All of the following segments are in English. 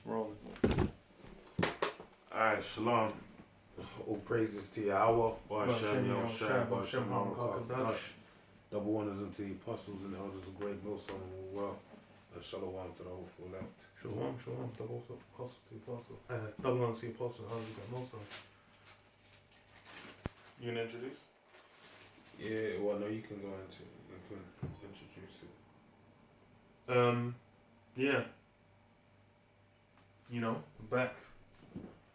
Rolling. Alright, shalom. All praises to Yahweh, Hashem, Yahushua, Hashem, Hamakadosh. Double honors unto the apostles and elders of great millstone and well. And shalom to the whole full length. Shalom. Double apostle to the apostle. Double honors to the apostle and elders of great millstone. You gonna introduce? Yeah, well, no, you can go into it. You can introduce it. Yeah. Back,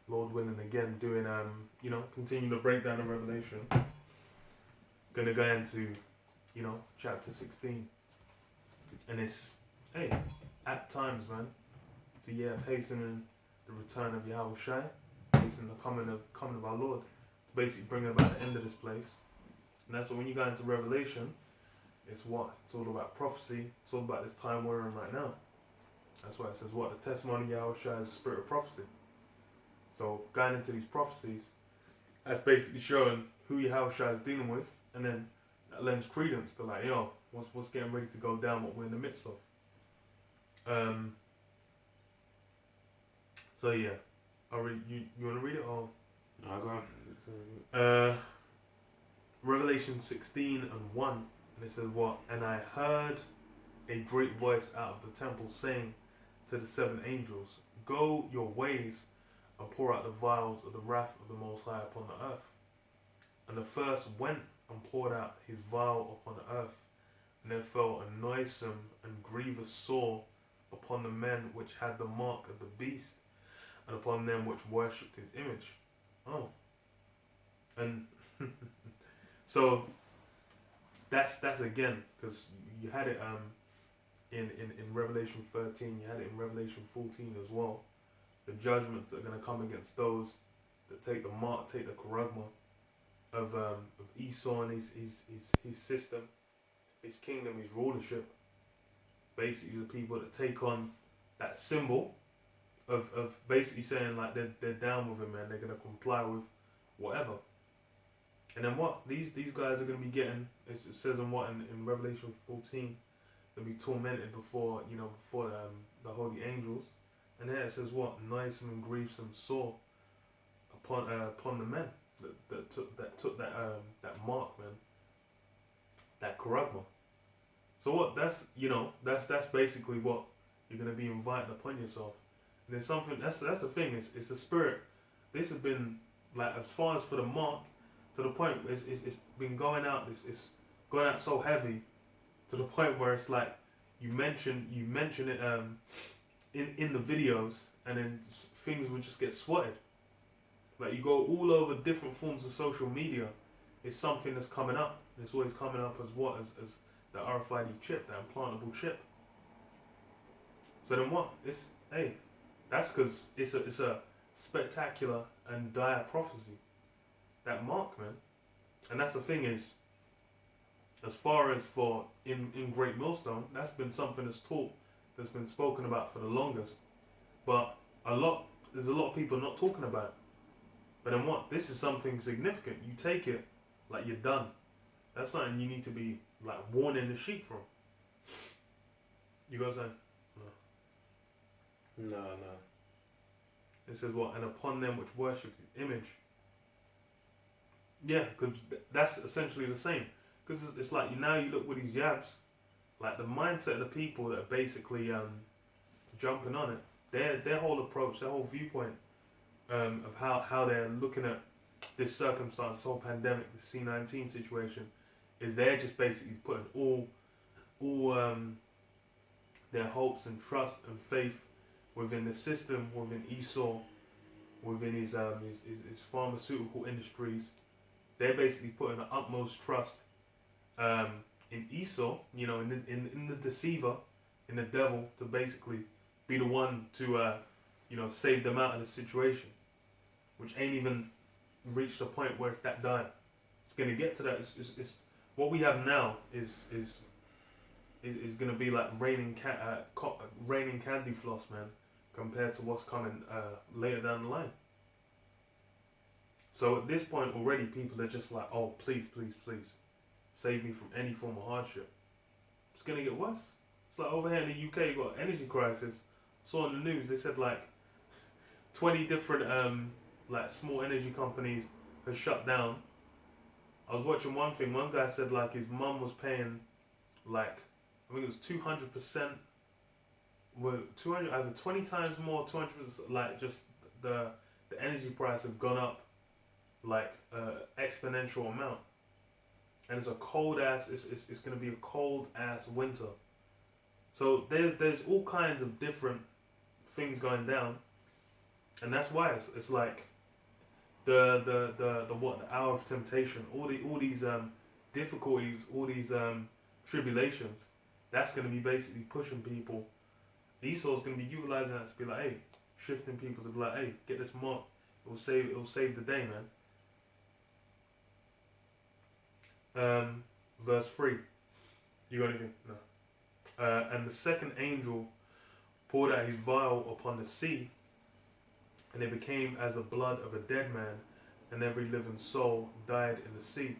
Lord willing, again, doing, continuing the breakdown of Revelation. Gonna go into, chapter 16. And it's, at times, man, it's a year of hastening the return of Yahweh Shai, hastening the coming of our Lord, to basically bring about the end of this place. And that's what, when you go into Revelation, it's what? It's all about prophecy. It's all about this time we're in right now. That's why it says what? The testimony of Yahweh Shai is the spirit of prophecy. So going into these prophecies, that's basically showing who Yahweh Shai is dealing with, and then that lends credence to like, what's getting ready to go down, what we're in the midst of. So yeah, I'll read. You want to read it or? No, go on. Revelation 16 and 1, and it says what? And I heard a great voice out of the temple saying to the 7 angels, go your ways and pour out the vials of the wrath of the Most High upon the earth. And the first went and poured out his vial upon the earth, and there fell a noisome and grievous sore upon the men which had the mark of the beast, and upon them which worshipped his image. Oh. And so that's again, because you had it in Revelation 13, you had it in Revelation 14 as well. The judgments that are going to come against those that take the mark, take the charagma of Esau and his system, his kingdom, his rulership. Basically, the people that take on that symbol of basically saying like they're down with him, man. They're going to comply with whatever. And then what? These guys are going to be getting. It says in Revelation 14. They'll be tormented before the holy angels, and there it says what? Noisome and grievous sore upon the men that took that mark, man, that charagma. So what? That's basically what you're gonna be inviting upon yourself. And there's something that's the thing. It's the spirit. This has been like as far as for the mark, to the point where it's been going out. It's going out so heavy. To the point where it's like you mention it in the videos, and then things would just get swatted. Like you go all over different forms of social media, it's something that's coming up. It's always coming up as what? As the RFID chip, that implantable chip. So then what? That's because it's a spectacular and dire prophecy. That mark, man. And that's the thing is, as far as for in Great Millstone, that's been something that's taught, that's been spoken about for the longest. But there's a lot of people not talking about it. But then what? This is something significant. You take it like you're done. That's something you need to be like warning the sheep from. You got something? No. It says what? And upon them which worship the image. Yeah, because that's essentially the same. Because it's like you look with these yabs, like the mindset of the people that are basically jumping on it, their whole approach, their whole viewpoint of how they're looking at this circumstance, this whole pandemic, the C-19 situation, is they're just basically putting all their hopes and trust and faith within the system, within Esau, within his pharmaceutical industries. They're basically putting the utmost trust in Esau, in the deceiver, in the devil, to basically be the one to, save them out of the situation, which ain't even reached a point where it's that dire. It's gonna get to that. It's what we have now is gonna be like raining candy floss, man, compared to what's coming later down the line. So at this point already, people are just like, oh, please, save me from any form of hardship. It's going to get worse. It's like over here in the UK, you've got an energy crisis. Saw on the news, they said like 20 different like small energy companies have shut down. I was watching one thing. One guy said like his mum was paying like I think it was 200%. Well, 200 either 20 times more, 200%. Like just the energy price had gone up like exponential amount. And it's a cold ass. It's gonna be a cold ass winter. So there's all kinds of different things going down, and that's why it's like the hour of temptation, all these difficulties, all these tribulations. That's gonna be basically pushing people. Esau's gonna be utilizing that to be like, hey, shifting people to be like, hey, get this mark. It will save the day, man. Verse 3. You got anything? No. And the second angel poured out his vial upon the sea, and it became as the blood of a dead man, and every living soul died in the sea.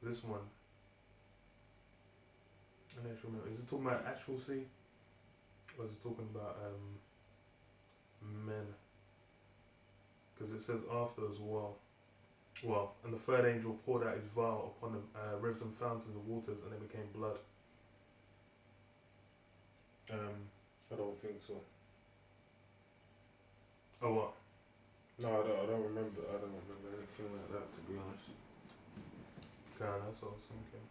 This one. I don't remember. Is it talking about actual sea? Or is it talking about men? Because it says after as well. Well, and the third angel poured out his vial upon the rivers and fountains of waters, and they became blood. I don't think so. Oh what? No, I don't remember. I don't remember anything like that, to be honest. Okay, that's what I was thinking.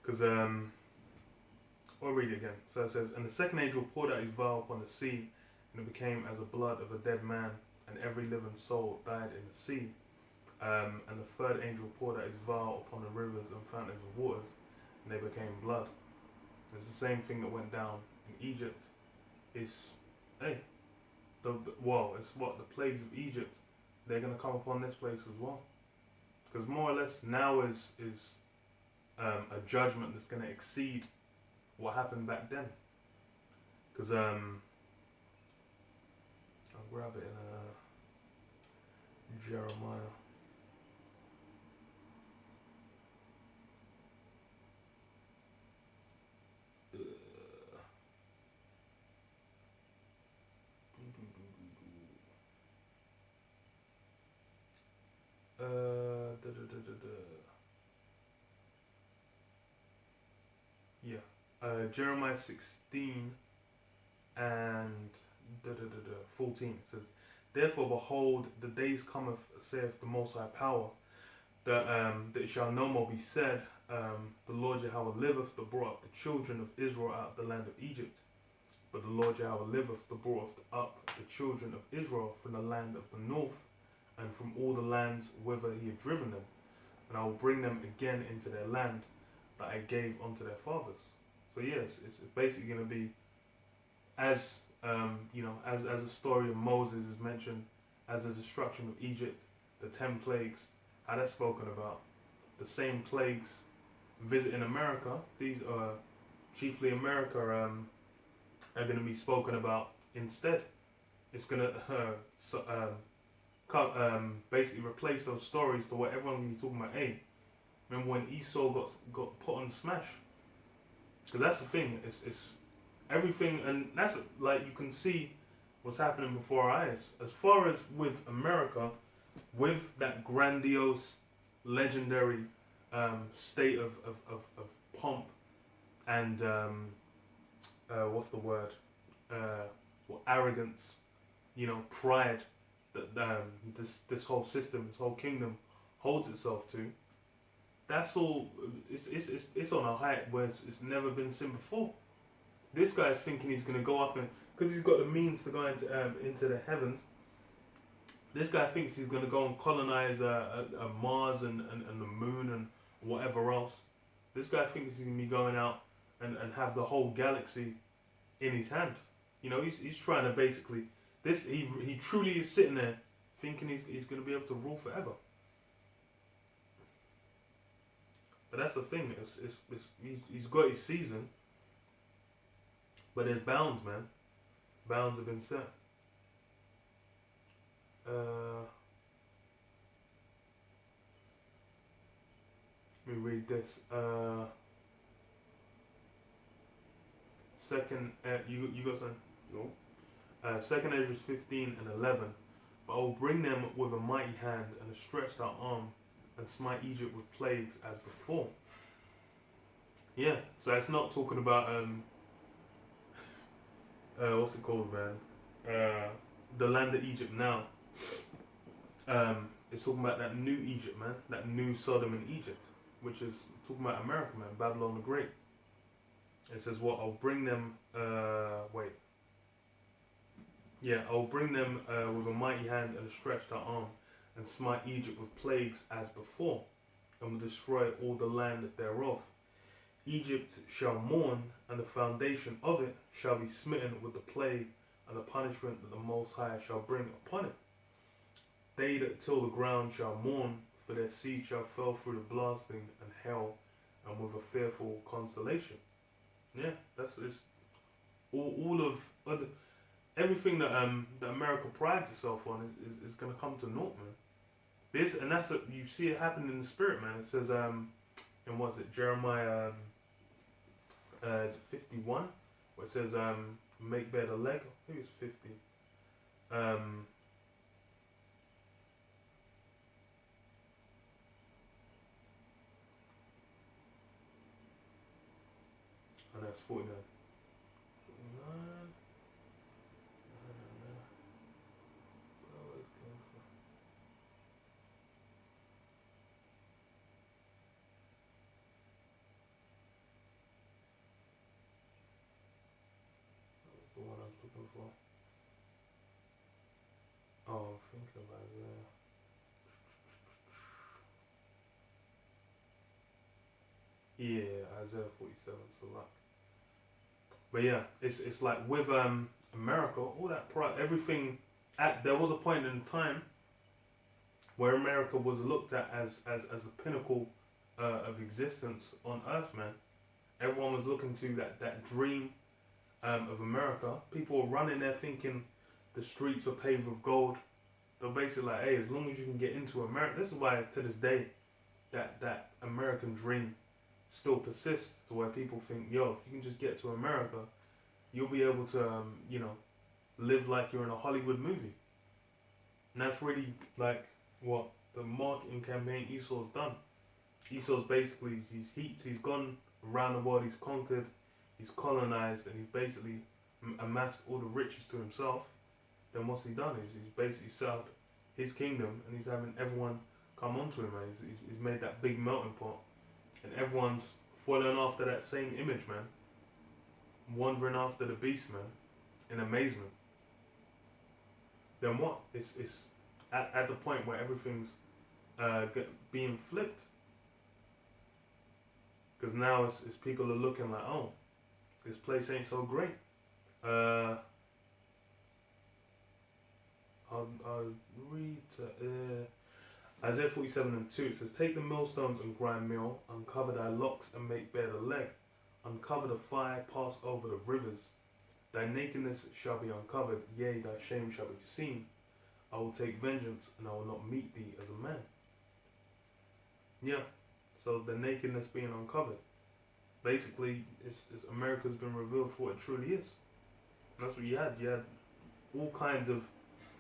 Because I'll read it again. So it says, and the second angel poured out his vial upon the sea, and it became as the blood of a dead man, and every living soul died in the sea. And the third angel poured out his vial upon the rivers and fountains of waters, and they became blood. It's the same thing that went down in Egypt. It's, hey, it's what the plagues of Egypt. They're gonna come upon this place as well, because more or less now is a judgment that's gonna exceed what happened back then. Because I'll grab it in Jeremiah. Yeah. Jeremiah 16 and 14. It says, therefore behold, the days cometh, saith the Most High Power, that it shall no more be said, the Lord Jehovah liveth, that brought up the children of Israel out of the land of Egypt. But the Lord Jehovah liveth, that brought up the children of Israel from the land of the north, and from all the lands whither he had driven them. And I will bring them again into their land that I gave unto their fathers. So yes, it's basically going to be as as the story of Moses is mentioned, as the destruction of Egypt, the 10 plagues, how that's spoken about. The same plagues visiting America. These are chiefly America are going to be spoken about instead. It's going to basically replace those stories to what everyone's going to be talking about. Hey, remember when Esau got put on smash? Because that's the thing. It's everything, and that's like you can see what's happening before our eyes. As far as with America, with that grandiose, legendary state of pomp and what's the word? Arrogance, pride that this whole system, this whole kingdom holds itself to. That's all. It's on a height where it's never been seen before. This guy's thinking he's gonna go up, and because he's got the means to go into the heavens. This guy thinks he's gonna go and colonize Mars and the moon and whatever else. This guy thinks he's gonna be going out and have the whole galaxy in his hand. He's trying to basically he truly is sitting there thinking he's gonna be able to rule forever. But that's the thing. He's got his season, but there's bounds, man. Bounds have been set. Let me read this. you got something? No. Second Ezra 15 and 11. But I will bring them with a mighty hand and a stretched out arm, and smite Egypt with plagues as before. Yeah, so it's not talking about what's it called, man? The land of Egypt now. It's talking about that new Egypt, man. That new Sodom and Egypt, which is talking about America, man. Babylon the Great. It says what? I'll bring them. I'll bring them with a mighty hand and a stretched out arm, and smite Egypt with plagues as before, and will destroy all the land thereof. Egypt shall mourn, and the foundation of it shall be smitten with the plague and the punishment that the Most High shall bring upon it. They that till the ground shall mourn, for their seed shall fall through the blasting and hell, and with a fearful constellation. Yeah, that's it's all of other everything that that America prides itself on is gonna come to naught, man. This and that's what you see it happen in the spirit, man. It says and what's it, Jeremiah is it 51? Where it says make bare the leg. Maybe it's 50. Oh no, it's 49. 49. The one I was looking for. Oh, thinking about it there. Yeah, Isaiah 47, so like. But yeah, it's like with America, all that pride, everything. There was a point in time where America was looked at as the pinnacle of existence on Earth, man. Everyone was looking to that dream of America. People were running there thinking the streets were paved with gold. They're basically like, hey, as long as you can get into America. This is why to this day that American dream still persists, to where people think, yo, if you can just get to America, you'll be able to live like you're in a Hollywood movie. And that's really like what the marketing campaign Esau's done. Esau's basically he's gone around the world, he's conquered, he's colonized, and he's basically amassed all the riches to himself. Then what's he done? He's basically set up his kingdom, and he's having everyone come onto him, man. He's made that big melting pot, and everyone's following after that same image, man. Wandering after the beast, man, in amazement. Then what? It's at the point where everything's being flipped. Because now it's people are looking like, oh, this place ain't so great. I'll read Isaiah 47 and 2. It says, take the millstones and grind meal, uncover thy locks and make bare the leg, uncover the fire, pass over the rivers. Thy nakedness shall be uncovered, yea, thy shame shall be seen. I will take vengeance, and I will not meet thee as a man. Yeah, so the nakedness being uncovered. Basically, it's America's been revealed for what it truly is. That's what you had. You had all kinds of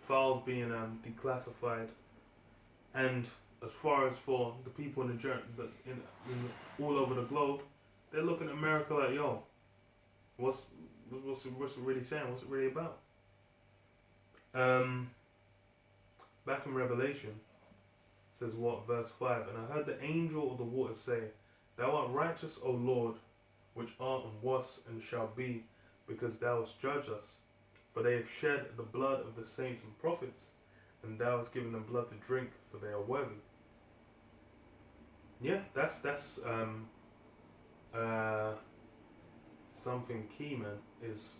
files being declassified, and as far as for the people in all over the globe, they're looking at America like, yo, what's it really saying? What's it really about? Back in Revelation, it says what, verse 5, and I heard the angel of the waters say, thou art righteous, O Lord, which art and was and shall be, because thou hast judged us. For they have shed the blood of the saints and prophets, and thou hast given them blood to drink, for they are worthy. Yeah, that's something key, man. Is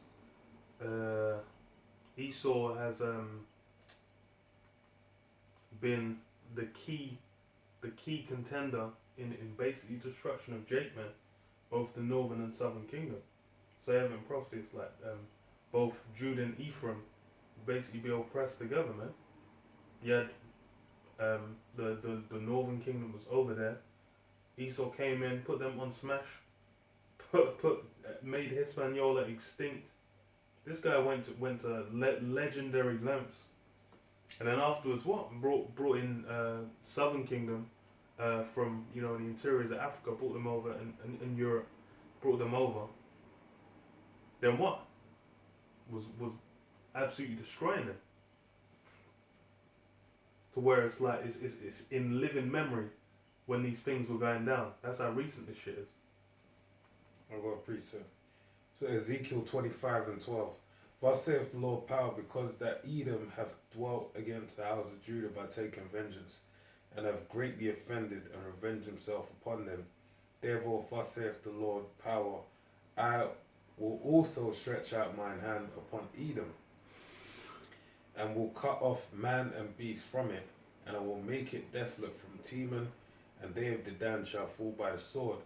Esau has been the key contender in basically destruction of Jacob, man, both the northern and southern kingdom. So you have in prophecy, it's like both Judah and Ephraim basically be oppressed together, man. You had the northern kingdom was over there. Esau came in, put them on smash, made Hispaniola extinct. This guy went to legendary lengths, and then afterwards, what brought in Southern Kingdom from the interiors of Africa, brought them over, and Europe, brought them over. Then what? Was absolutely destroying them. To where it's like it's in living memory when these things were going down. That's how recent this shit is. I've got a precept. So Ezekiel 25:12. Thus saith the Lord power, because that Edom hath dwelt against the house of Judah by taking vengeance, and have greatly offended and revenged himself upon them. Therefore, thus saith the Lord power, I will also stretch out mine hand upon Edom, and will cut off man and beast from it, and I will make it desolate from Teman, and they of Dedan shall fall by the sword.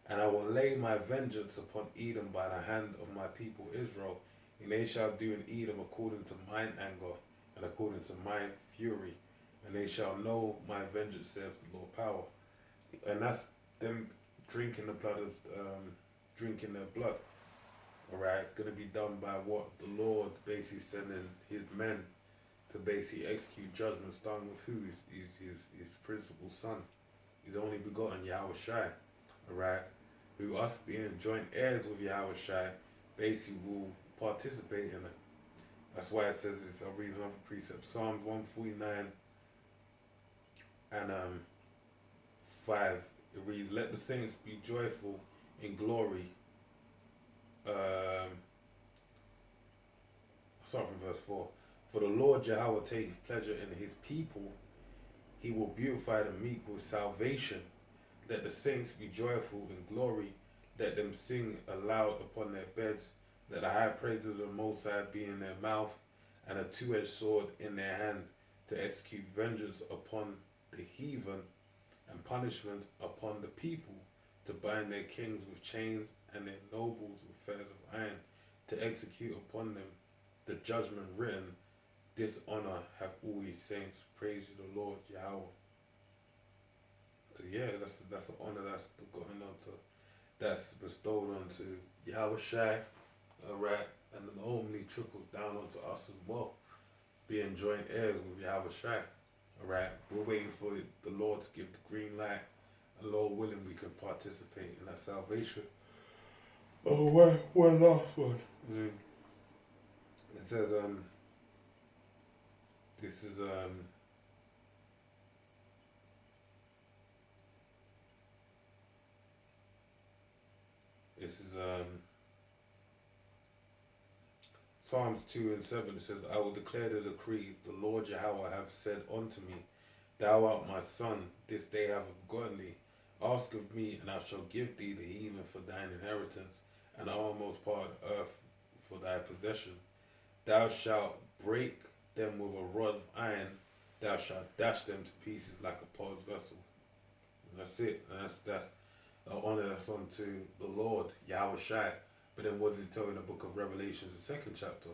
And I will lay my vengeance upon Edom by the hand of my people Israel, and they shall do in Edom according to mine anger, and according to my fury, and they shall know my vengeance, saith the Lord power. And that's them drinking the blood of drinking their blood. Alright, it's gonna be done by what the Lord basically sending his men to basically execute judgment, starting with who? His principal son, his only begotten Yahweh Shai. Alright, who us being joint heirs with Yahweh Shai basically will participate in it. That's why it says this. I'll read another precept. Psalms 149 and 5. It reads, let the saints be joyful in glory. Start from verse 4. For the Lord Jehovah taketh pleasure in his people. He will beautify the meek with salvation. Let the saints be joyful in glory. Let them sing aloud upon their beds. Let the high praise of the Most High be in their mouth, and a two-edged sword in their hand, to execute vengeance upon the heathen, and punishment upon the people, to bind their kings with chains, and their nobles with fetters of iron, to execute upon them the judgment written. This honor have all his saints. Praise you, the Lord Yahweh. So yeah, that's an honor that's bestowed onto Yahweh Shai. Alright, and then only trickles down onto us as well, being joint heirs with Yahweh Shai. Alright, we're waiting for the Lord to give the green light, and Lord willing, we can participate in that salvation. Oh, one last one. It says, this is, Psalms 2:7. It says, I will declare the decree, the Lord Yahweh hath said unto me, thou art my son, this day have I begotten thee. Ask of me, and I shall give thee the heathen for thine inheritance, and the uttermost part of the earth for thy possession. Thou shalt break them with a rod of iron, thou shalt dash them to pieces like a potter's vessel. And that's it. And that's the honor that's unto the Lord, Yahweh Shai. But then what does it tell in the book of Revelation, the 2nd chapter?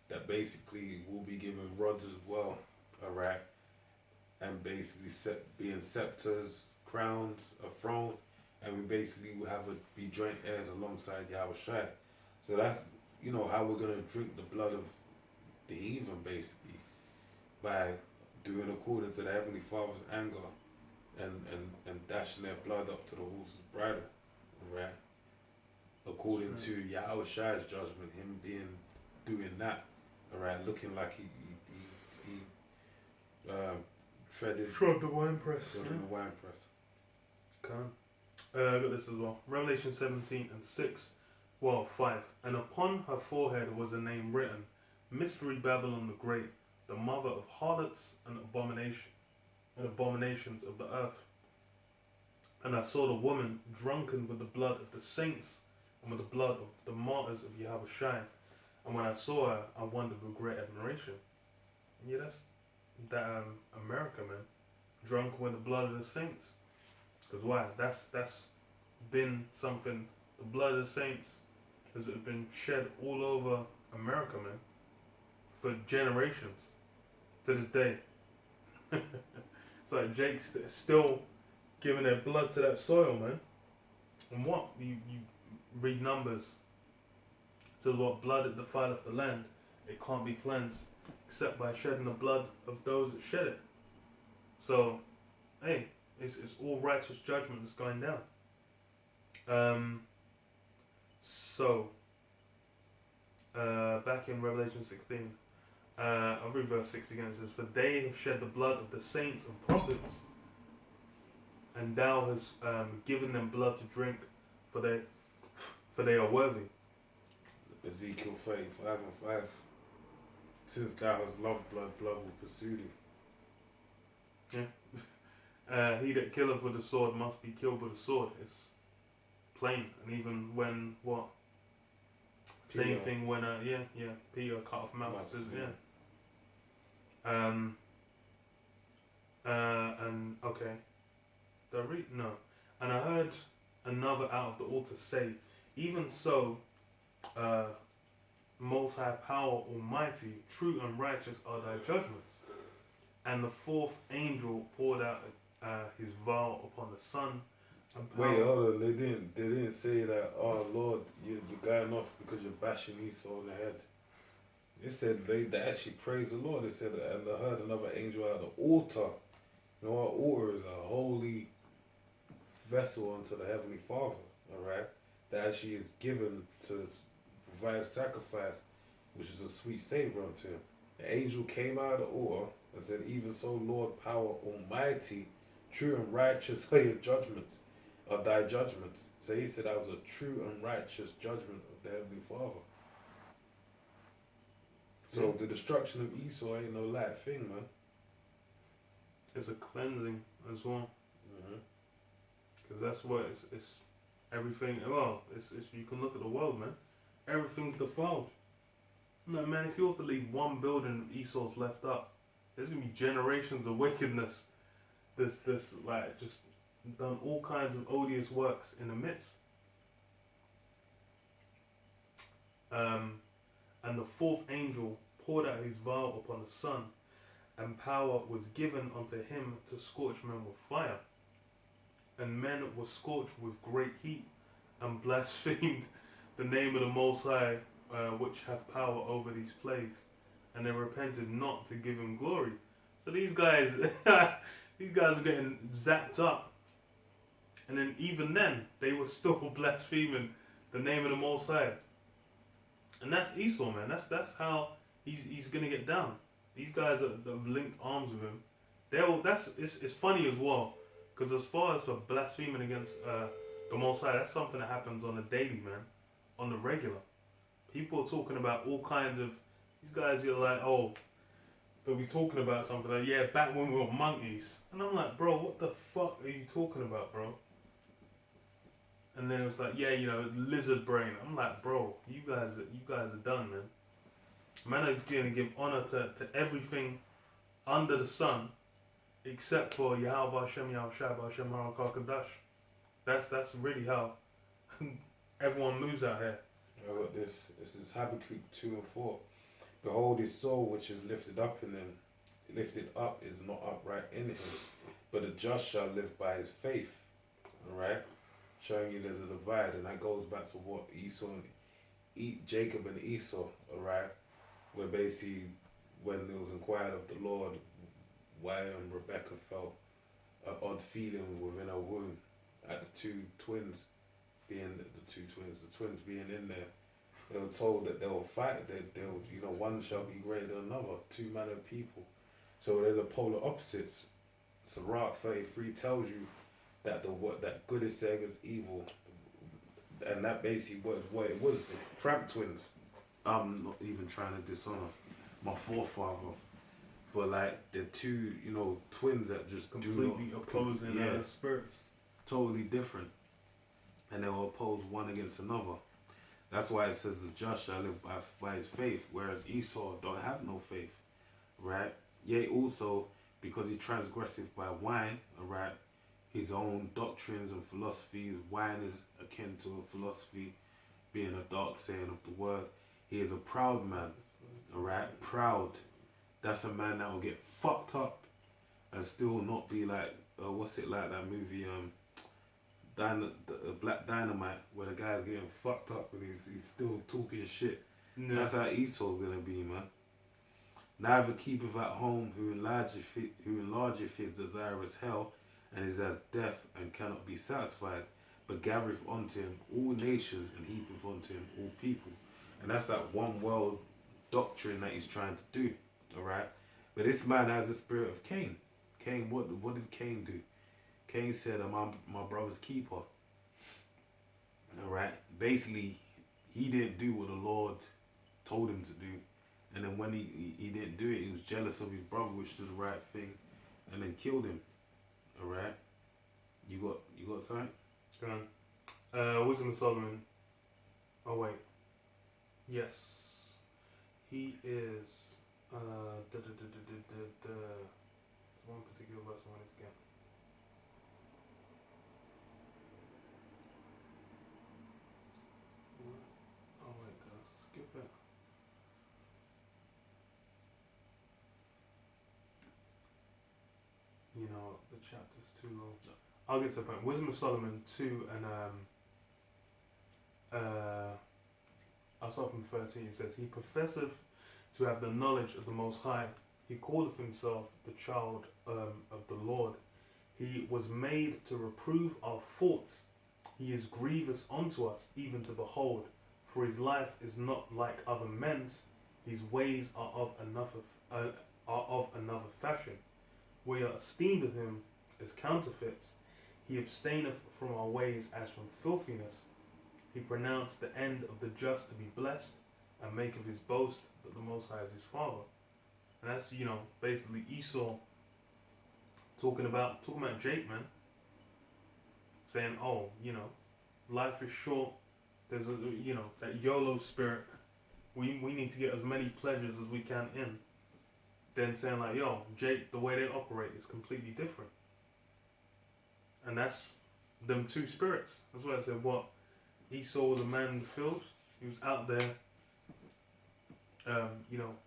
That basically we'll be given rods as well, alright? And basically being scepters, crowns, a throne, and we basically will be joint heirs alongside Yahweh Shai. So that's, how we're going to drink the blood of the heathen, basically, by doing according to the Heavenly Father's anger and dashing their blood up to the horse's bridle, right? According to Yahweh Shai's judgment, him doing that, alright, looking like he trod the wine press. The wine press. I got this as well. Revelation 17:6. 5. And upon her forehead was a name written, Mystery Babylon the Great, the mother of harlots and abominations of the earth. And I saw the woman drunken with the blood of the saints and with the blood of the martyrs of Yahweh Shai. And when I saw her, I wondered with great admiration. Yeah, that's that America, man. Drunk with the blood of the saints. Because why? That's been something. The blood of the saints has been shed all over America, man, for generations to this day. It's like Jake's still giving their blood to that soil, man. And what you read Numbers. It says what blood it defileth the land, it can't be cleansed except by shedding the blood of those that shed it. So, hey, it's all righteous judgment that's going down. Back in Revelation 16, I'll read verse 6 again. It says, "For they have shed the blood of the saints and prophets, and thou hast given them blood to drink, for they are worthy." Ezekiel 35:5. Since thou hast loved blood, blood will pursue thee. Yeah. He that killeth with the sword must be killed with the sword. It's plain. And even when what? Peter. Same thing when Peter cut off Malchus. Yeah. And okay. Did I read? No. And I heard another out of the altar say, "Even so, Most High Power Almighty, true and righteous are thy judgments." And the fourth angel poured out his vial upon the sun. Wait, hold on. They didn't say that. Oh Lord, you're going off because you're bashing Esau on the head. It said they actually praised the Lord. It said, and I heard another angel out of the altar. You know what? Altar is a holy vessel unto the Heavenly Father. All right, that actually is given to provide sacrifice, which is a sweet savor unto him. The angel came out of the altar and said, "Even so, Lord, power Almighty, true and righteous are your judgments, are thy judgments." So he said that was a true and righteous judgment of the Heavenly Father. So the destruction of Esau ain't no light thing, man. It's a cleansing as well. Mm-hmm. Because that's what it's everything. Well, it's you can look at the world, man. Everything's defiled. No, man, if you were to leave one building Esau's left up, there's gonna be generations of wickedness. This like just done all kinds of odious works in the midst. And the fourth angel poured out his vial upon the sun, and power was given unto him to scorch men with fire. And men were scorched with great heat, and blasphemed the name of the Most High, which hath power over these plagues, and they repented not to give him glory. So these guys, these guys are getting zapped up, and then even then they were still blaspheming the name of the Most High. And that's Esau, man. That's how he's gonna get down. These guys that have linked arms with him, it's funny as well, because as far as for blaspheming against the Most High, that's something that happens on a daily, man, on the regular. People are talking about all kinds of, these guys are like, oh, they'll be talking about something like, yeah, back when we were monkeys. And I'm like, bro, what the fuck are you talking about, bro? And then it was like, yeah, lizard brain. I'm like, bro, you guys are done, man. Man are gonna give honor to everything under the sun, except for Yahweh Hashem Yahushua Hashem Harakakadash. That's really how everyone moves out here. I got this. This is Habakkuk 2:4. Behold, his soul which is lifted up is not upright in him, but the just shall live by his faith. Alright? Showing you there's a divide, and that goes back to what Jacob and Esau, alright? Where basically when it was inquired of the Lord why Rebecca felt an odd feeling within her womb at the twins being in there, they were told that they will fight, that one shall be greater than another, two manner of people. So they're the polar opposites. Sirach 33 tells you that that good is saying is evil, and that basically what it was. It's tramp twins. I'm not even trying to dishonor my forefather, but like they're two, twins that just completely opposing spirits, totally different, and they will oppose one against another. That's why it says the just shall live by his faith, whereas Esau don't have no faith, right? Yea, also because he transgresseth by wine, right? His own doctrines and philosophies. Wine is akin to a philosophy, being a dark saying of the word. He is a proud man, alright? Proud. That's a man that will get fucked up and still not be like, what's it like that movie, Black Dynamite, where the guy's getting fucked up and he's still talking shit. Yeah. That's how Esau's gonna be, man. Neither keepeth at home who enlargeth his desire as hell, and is as deaf and cannot be satisfied, but gathereth unto him all nations and heapeth unto him all people. And that's that one world doctrine that he's trying to do. Alright? But this man has the spirit of Cain. Cain, what did Cain do? Cain said, I'm my brother's keeper. Alright? Basically, he didn't do what the Lord told him to do. And then when he didn't do it, he was jealous of his brother, which did the right thing, and then killed him. Alright? You got something? Wisdom of Solomon. Oh wait. Yes. He is there's one particular verse I wanted to get. Oh wait, did I skip it? You know, the chapter's too long. I'll get to the point. Wisdom of Solomon 2 and I'll start from 13. It says, He professeth to have the knowledge of the Most High. He calleth himself the child of the Lord. He was made to reprove our faults. He is grievous unto us, even to behold. For his life is not like other men's. His ways are of another fashion. We are esteemed of him as counterfeits. He abstaineth from our ways as from filthiness. He pronounced the end of the just to be blessed, and maketh his boast that the Most High is his father. And that's, basically Esau talking about Jake, man. Saying, life is short. There's that YOLO spirit. We need to get as many pleasures as we can in. Then saying like, Jake, the way they operate is completely different. And that's them two spirits. That's why I said Esau was a man in the field. He was out there,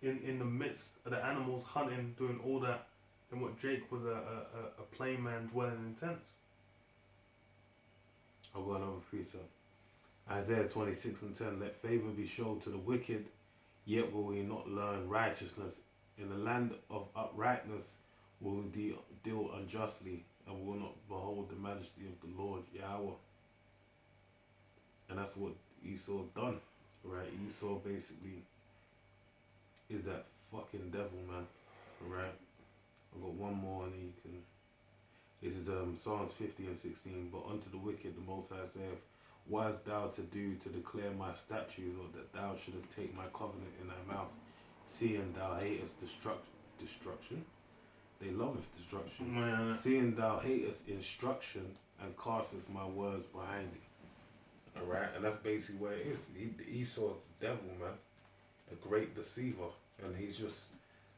in the midst of the animals, hunting, doing all that. And what Jake was a plain man dwelling in tents. I'll go another precept. Isaiah 26:10. Let favor be shown to the wicked, yet will we not learn righteousness. In the land of uprightness will we deal unjustly, and will not behold the majesty of the Lord Yahweh. And that's what Esau done, right? Esau basically is that fucking devil, man, right? I've got one more and then you can... This is Psalms 50:16. But unto the wicked the Most High saith, what hast thou to do to declare my statutes, or that thou shouldest take my covenant in thy mouth, seeing thou hatest destruction? They loveth destruction. Man. Seeing thou hatest instruction, and castest my words behind thee. Alright, and that's basically where it is. Esau's the devil, man. A great deceiver. And he's just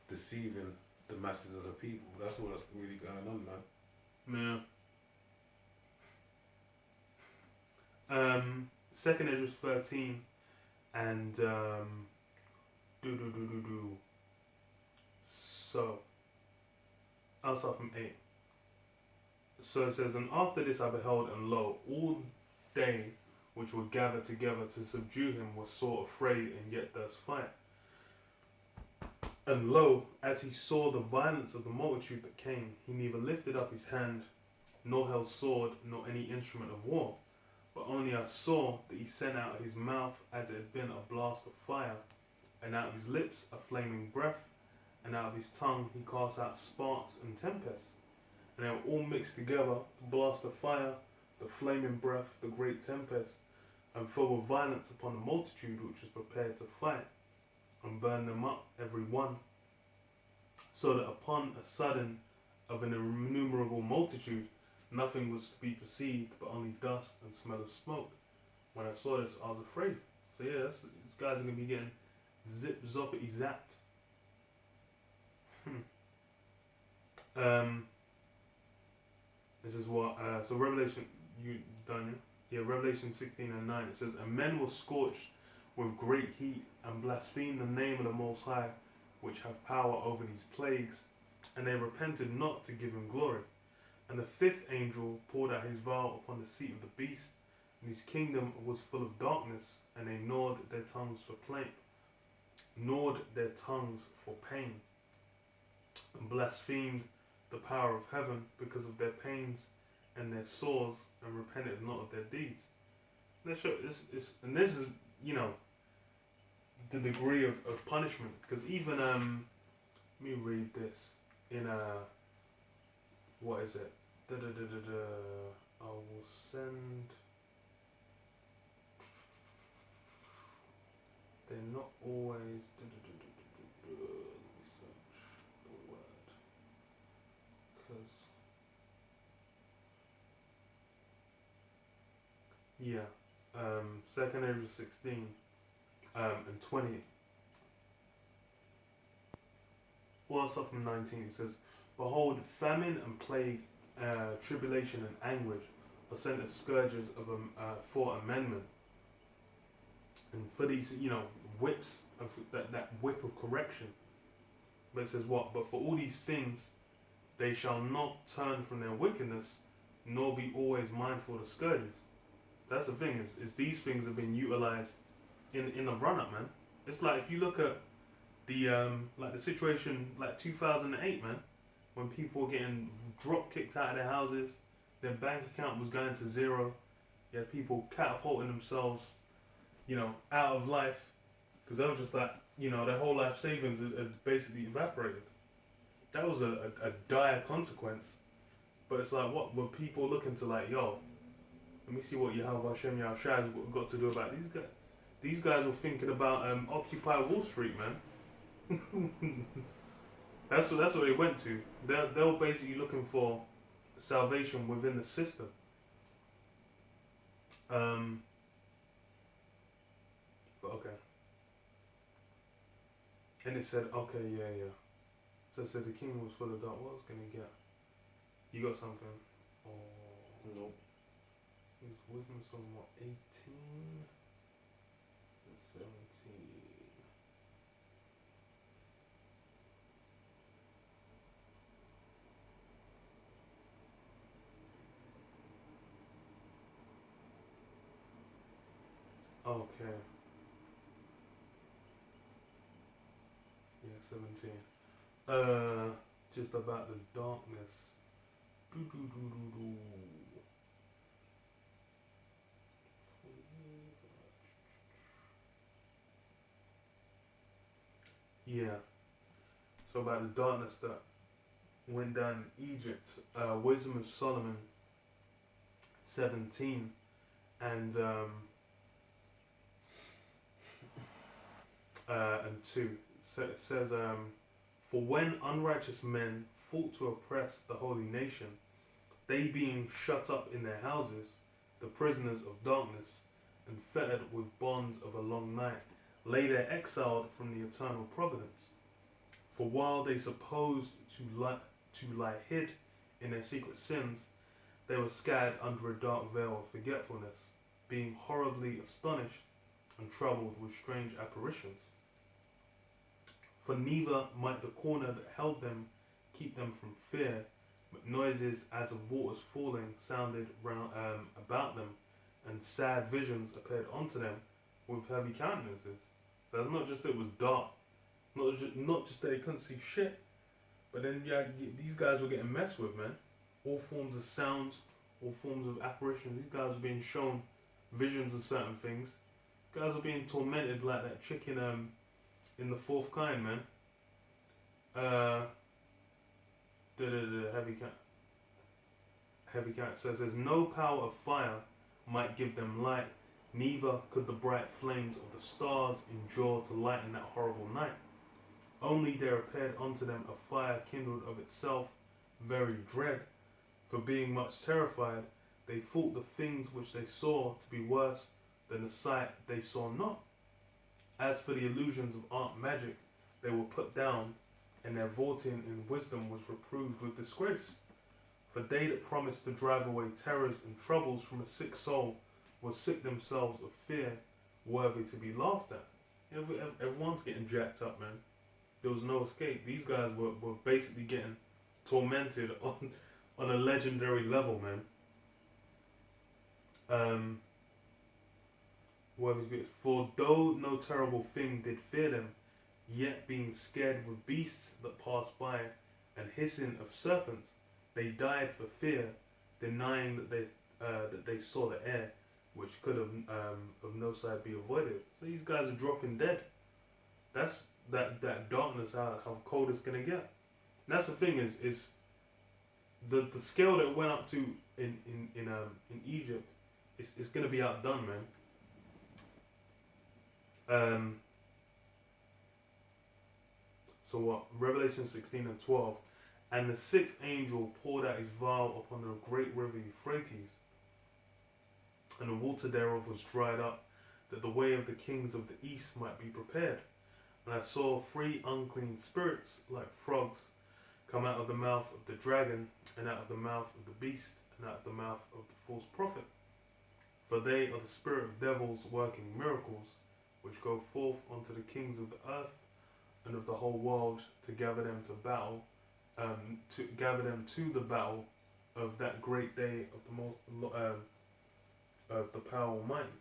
deceiving the masses of the people. That's all that's really going on, man. Yeah. 2nd Ezra 13 and So I'll start from 8. So it says, And after this I beheld, and lo, all they which were gathered together to subdue him were sore afraid, and yet durst fight. And lo, as he saw the violence of the multitude that came, he neither lifted up his hand, nor held sword, nor any instrument of war. But only I saw that he sent out of his mouth as it had been a blast of fire, and out of his lips a flaming breath, and out of his tongue he cast out sparks and tempests. And they were all mixed together, the blast of fire, the flaming breath, the great tempest, and fell with violence upon the multitude which was prepared to fight, and burned them up every one. So that upon a sudden of an innumerable multitude, nothing was to be perceived but only dust and smell of smoke. When I saw this, I was afraid. So yeah, these guys are going to be getting zoppity zapped. This is what, so Revelation, you done, yeah? Yeah, Revelation 16:9, it says, And men were scorched with great heat, and blasphemed the name of the Most High, which have power over these plagues, and they repented not to give him glory. And the fifth angel poured out his vial upon the seat of the beast, and his kingdom was full of darkness, and they gnawed their tongues for pain, and blasphemed the power of heaven because of their pains and their sores, and repented not of their deeds. And this is, you know, the degree of punishment, because even let me read this in what is it? I will send. They're not always. Let me search the word, because Second Ezra 16 and 20. Well, it's up from 19. It says, "Behold, famine and plague, tribulation and anguish are sent as scourges of for amendment, and for these, you know, whips of that whip of correction." But it says what? "But for all these things, they shall not turn from their wickedness, nor be always mindful of the scourges." That's the thing, is these things have been utilized in the run up, man. It's like if you look at the situation like 2008, man, when people were getting drop kicked out of their houses, their bank account was going to zero. You had people catapulting themselves, you know, out of life, because they were just like, you know, their whole life savings had basically evaporated. That was a dire consequence. But it's like, what were people looking to, like, yo, let me see what Yahweh Hashem Yahushua has got to do about these guys. These guys were thinking about Occupy Wall Street, man. That's what they went to. They were basically looking for salvation within the system. But okay. And it said, okay, yeah. So it said the king was full of dark. What was gonna get? You got something? Or nope. His wisdom somewhat 18. 17. Okay. Yeah, 17. Just about the darkness. Yeah. So about the darkness that went down in Egypt. Wisdom of Solomon 17 and 2. So it says, "For when unrighteous men fought to oppress the holy nation, they being shut up in their houses, the prisoners of darkness, and fettered with bonds of a long night, lay there exiled from the eternal providence. For while they supposed to lie hid in their secret sins, they were scattered under a dark veil of forgetfulness, being horribly astonished and troubled with strange apparitions. For neither might the corner that held them keep them from fear, but noises as of waters falling sounded round about them, and sad visions appeared unto them with heavy countenances." So it's not just that it was dark, not just that they couldn't see shit, but then these guys were getting messed with, man. All forms of sounds, all forms of apparitions. These guys were being shown visions of certain things. Guys were being tormented like that chick in the fourth kind, man. Heavy cat says, "There's no power of fire might give them light, neither could the bright flames of the stars endure to lighten that horrible night. Only there appeared unto them a fire kindled of itself, very dread. For being much terrified, they thought the things which they saw to be worse than the sight they saw not. As for the illusions of art magic, they were put down, and their vaunting in wisdom was reproved with disgrace. For they that promised to drive away terrors and troubles from a sick soul were sick themselves of fear, worthy to be laughed at." Everyone's getting jacked up, man. There was no escape. These guys were basically getting tormented on a legendary level, man. For though no terrible thing did fear them, yet being scared with beasts that passed by, and hissing of serpents, they died for fear, denying that they saw the air, which could have of no side be avoided. So these guys are dropping dead. That's that darkness. How cold it's gonna get. And that's the thing is the scale that it went up to in Egypt. It's gonna be outdone, man. So what? Revelation 16 and 12. And the sixth angel poured out his vial upon the great river Euphrates, and the water thereof was dried up, that the way of the kings of the east might be prepared. And I saw 3 unclean spirits, like frogs, come out of the mouth of the dragon, and out of the mouth of the beast, and out of the mouth of the false prophet. For they are the spirit of devils working miracles, which go forth unto the kings of the earth and of the whole world, to gather them to battle, to the battle of that great day of the power Almighty.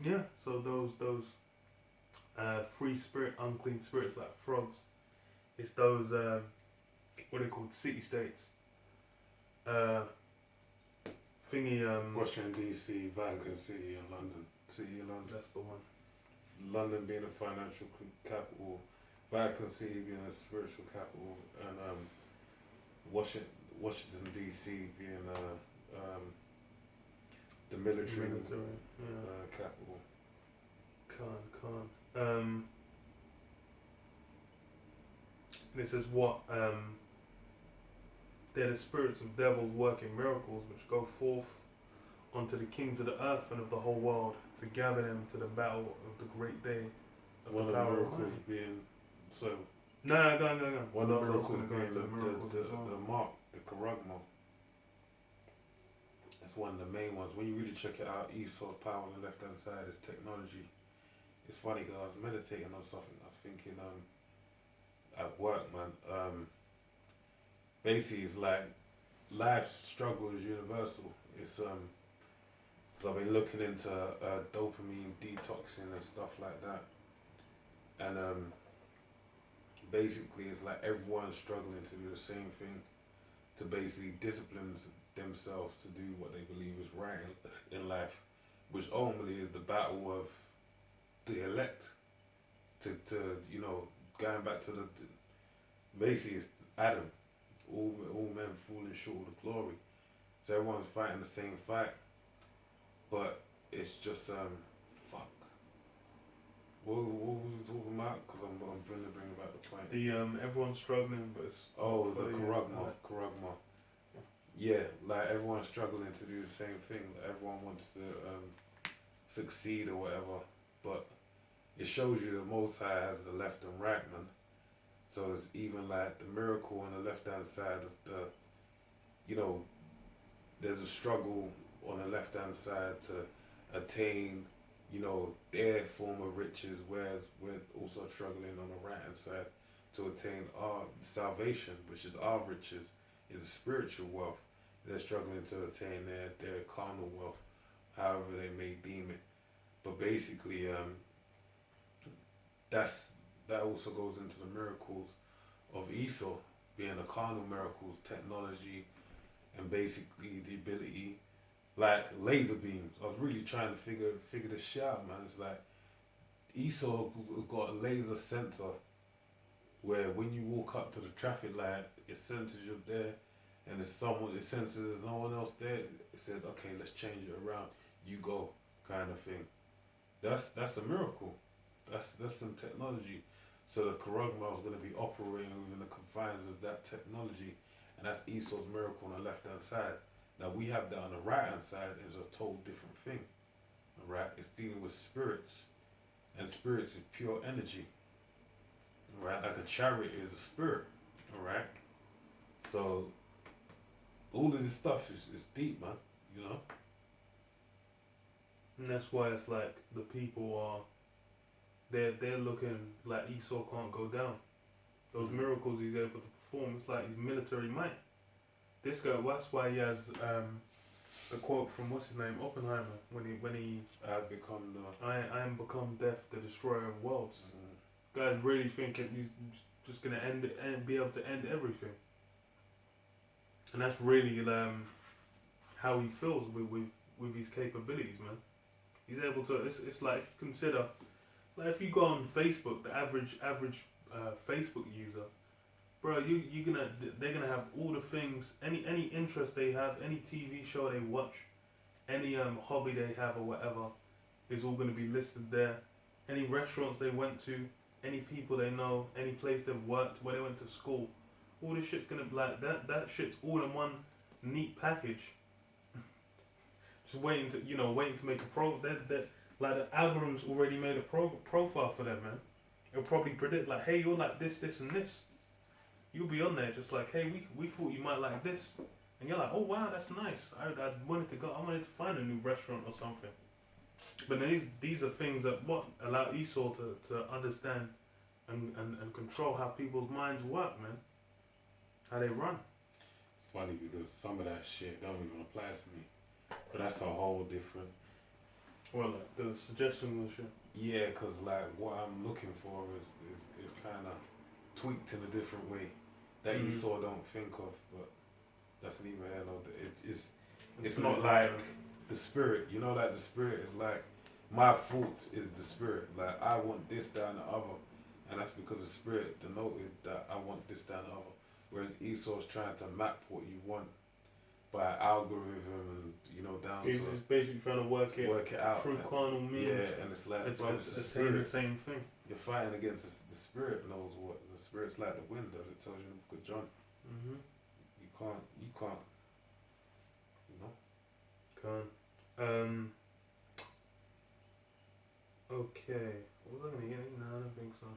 Yeah. So those 3 unclean spirits like frogs. It's those what are they called? City states. Washington DC, Vatican City, and London. City of London. That's the one. London being a financial capital, Vatican City being a spiritual capital, and Washington DC being the military capital. And it says what? They're the spirits of devils working miracles, which go forth unto the kings of the earth and of the whole world, to gather them to the battle of the great day. One of the miracles being so. No, go on. One of the miracles being the mark, the Karagma. That's one of the main ones. When you really check it out, Esau's power on the left hand side is technology. It's funny because I was meditating on something. I was thinking at work, man. Basically, it's like life's struggle is universal. It's I've been looking into dopamine detoxing and stuff like that, and basically it's like everyone's struggling to do the same thing, to basically discipline themselves to do what they believe is right in life, which ultimately is the battle of the elect. To going back to the basically it's Adam. All men falling short of the glory. So everyone's fighting the same fight. But it's just, fuck. What was we talking about? Because I'm trying to bring back the point. Everyone's struggling, but it's... Oh, the Karagma. Yeah, like everyone's struggling to do the same thing. Like everyone wants to succeed or whatever. But it shows you the Most High has the left and right, man. So it's even like the miracle on the left hand side of the, there's a struggle on the left hand side to attain, their form of riches, whereas we're also struggling on the right hand side to attain our salvation, which is our riches, is spiritual wealth. They're struggling to attain their carnal wealth, however they may deem it. But basically, that also goes into the miracles of Esau, being the carnal miracles, technology, and basically the ability, like laser beams. I was really trying to figure this shit out, man. It's like Esau has got a laser sensor where when you walk up to the traffic light, it senses you're there, and it senses there's no one else there. It says, okay, let's change it around. You go, kind of thing. That's a miracle. That's some technology. So the Karagma is going to be operating within the confines of that technology, and that's Esau's miracle on the left hand side. Now we have that on the right hand side, and it's a total different thing. Alright, it's dealing with spirits, and spirits is pure energy. Alright, like a chariot is a spirit. Alright, so all of this stuff is deep, man. And that's why it's like the people are. They're looking like Esau can't go down. Those miracles he's able to perform, it's like his military might. This guy, that's why he has the quote from what's his name, Oppenheimer, when he I've become the. I am become death, the destroyer of worlds. Guys really thinking he's just gonna end it and be able to end everything, and that's really how he feels with his capabilities, man. He's able to. It's like if you consider, like if you go on Facebook, the average Facebook user, bro, they're gonna have all the things, any interest they have, any TV show they watch, any hobby they have or whatever, is all gonna be listed there. Any restaurants they went to, any people they know, any place they've worked, where they went to school, all this shit's gonna be like that. That shit's all in one neat package. Just waiting to make a that like the algorithm's already made a profile for them, man. It'll probably predict like, hey, you're like this, this, and this. You'll be on there just like, hey, we thought you might like this, and you're like, oh wow, that's nice. I wanted to go. I wanted to find a new restaurant or something. But these are things that what allow Esau to understand and control how people's minds work, man. How they run. It's funny because some of that shit don't even apply to me. But that's a whole different. Well, like the suggestion was shit. Yeah, because like what I'm looking for is kind of tweaked in a different way that Esau don't think of. But that's neither here nor there. It's not like the spirit. You know, like the spirit is like my fault is the spirit. Like I want this, that, and the other, and that's because the spirit denoted that I want this, that, and the other. Whereas Esau's trying to map what you want by algorithm and down he's to. He's basically trying to work it out through carnal means. Yeah, and it's like it's the spirit. The same thing. You're fighting against the spirit. Knows what the spirit's like. The wind does. It tells you in the book of John. Mhm. You can't. Can't. Okay. What was I gonna hear? No, I don't think so.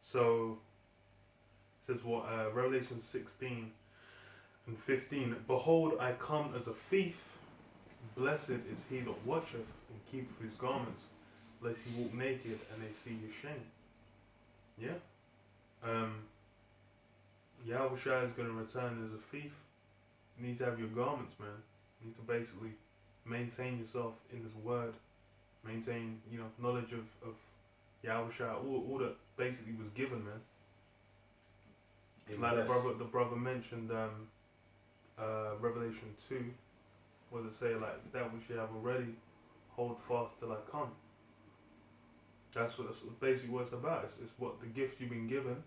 So it says what? Revelation 16 and 15. Behold, I come as a thief. Blessed is he that watcheth and keepeth his garments, lest he walk naked and they see his shame. Yeah. Yahushua is going to return as a thief. You need to have your garments, man. You need to basically maintain yourself in his word. Maintain, knowledge of Yahushua. All that basically was given, man. Like the brother mentioned Revelation 2, where they say like that which you have already, hold fast till I come. That's basically what it's about. It's what the gift you've been given,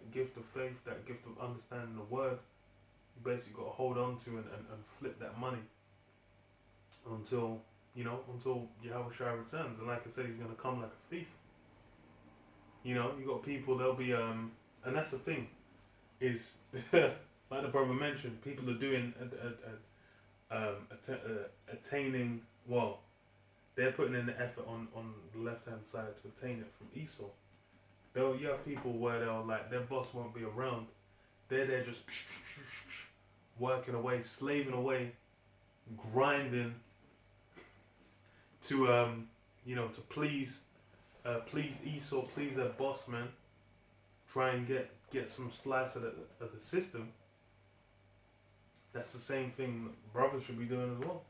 that gift of faith, that gift of understanding the word. You basically got to hold on to and flip that money until Yahushua returns. And like I said, he's gonna come like a thief. You got people. They'll be and that's the thing, is like the brother mentioned, people are doing attaining. Well, they're putting in the effort on the left hand side to attain it from Esau. You have people where they'll like their boss won't be around. They're there just working away, slaving away, grinding to to please Esau, please their boss, man. Try and get some slice of the system. That's the same thing brothers should be doing as well.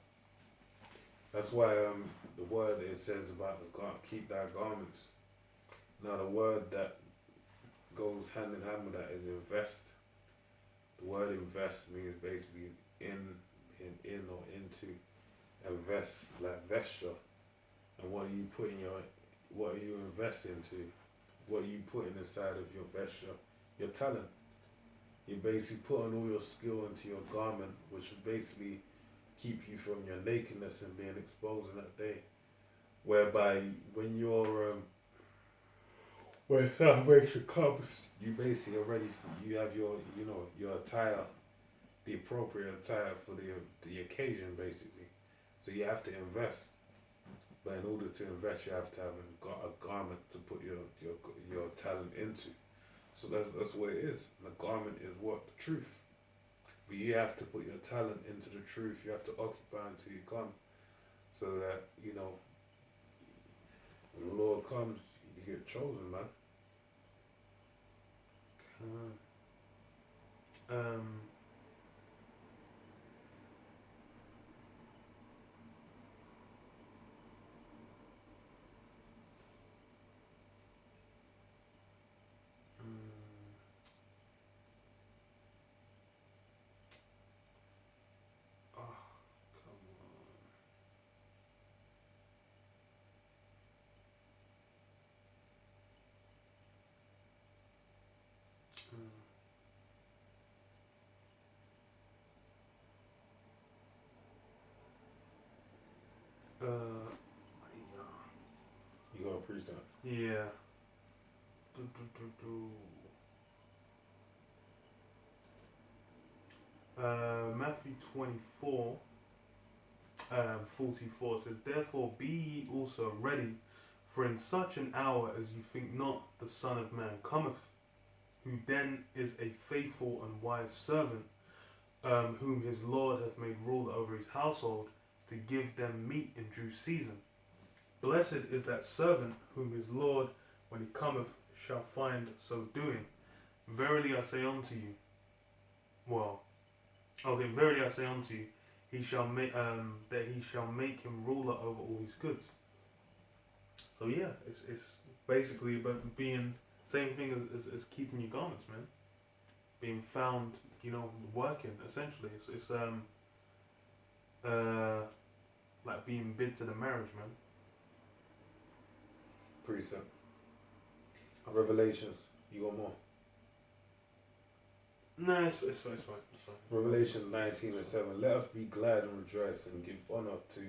That's why the word it says about keep thy garments. Now the word that goes hand in hand with that is invest. The word invest means basically in or into. Invest, like vesture. And what are you investing into? What are you putting inside of your vesture? Your talent. You're basically putting all your skill into your garment, which will basically keep you from your nakedness and being exposed in that day. Whereby when when salvation comes, you basically already you have your attire, the appropriate attire for the occasion basically. So you have to invest. But in order to invest, you have to have a garment to put your talent into. So that's what it is. And the garment is what? The truth. But you have to put your talent into the truth. You have to occupy until you come. So that, when the Lord comes, you get chosen, man. Precept. Yeah. Matthew 24, 44 says, "Therefore be ye also ready, for in such an hour as you think not, the Son of Man cometh, who then is a faithful and wise servant, whom his Lord hath made ruler over his household, to give them meat in due season. Blessed is that servant whom his Lord, when he cometh, shall find so doing. Verily I say unto you," verily I say unto you, he shall make that he shall make him ruler over all his goods. So yeah, it's basically about being same thing as keeping your garments, man. Being found, working. Essentially, it's like being bid to the marriage, man. Precept. Revelations. You got more? No, it's fine. Revelation 19:7. Let us be glad and rejoice and give honor to